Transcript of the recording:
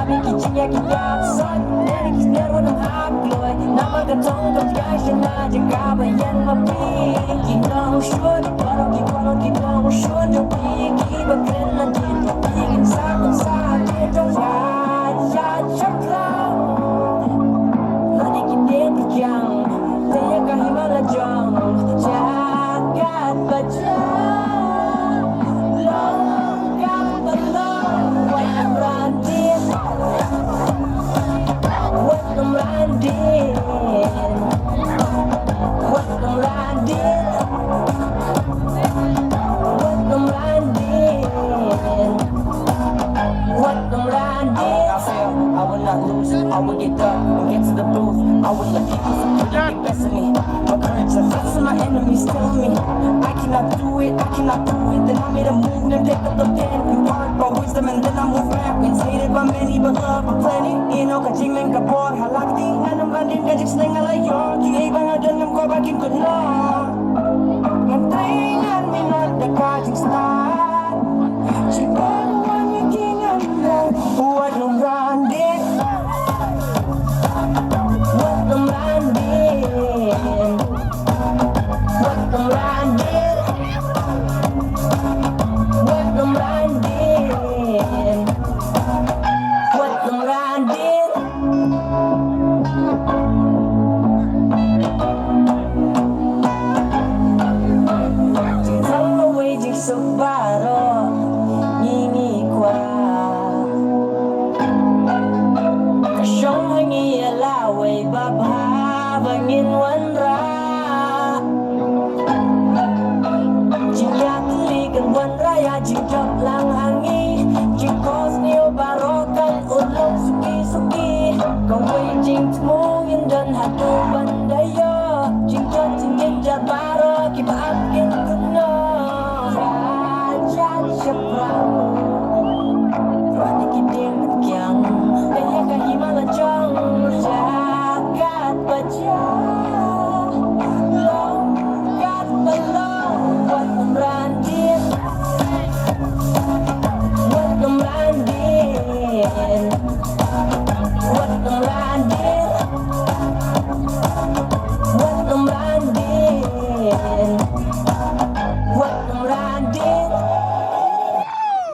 Sabi ki Jingiakop Shad Neri kis nerwo ng haploy Na magkatong kaya siya na Jakabayan maping Nongshad Parang ki Nongshad Yung pigibagin na dito Pigin sa kung sa akin Shad, shad, shad lang Nani kiniti kiyang Taya kahimala diyang Jagat ba dyan Longkat ba lang Why I'm running What I'm running What I'm running What I'm running What I'm running I will not lose, I will get up and get to the booth I will let people get best of me My courage and thoughts of my enemies telling me I cannot do it, Then I made a move and picked up the pen Empowered by wisdom and then I moved backwards Hated by many but loved by plenty Ino ka jingmen ka por halakti Anong bandin ka jiks na ngalayo Kiyay ba nga dyan ng ko bakin ko na Ngantayin minat na ka jiks na Sipaluan yung kingan lang Huwag nung randin What I'm running What I'm running What I'm running What I'm running Jingiakop waging sa baro Nginikwa Kasyong hangi alaway babhabangin wanra Jingiaklikan wanra ya jingjak lang hangi Jingkos niyo barokan ulong suki-suki Kaway jingtmungin dan hatu bandayo Jingjak jingjak baro kibaakin kuno Jad syaprang Rani kiding kyang Kaya kahimala jang Jagat baja Longkat balong What I'm running What I'm running What I'm running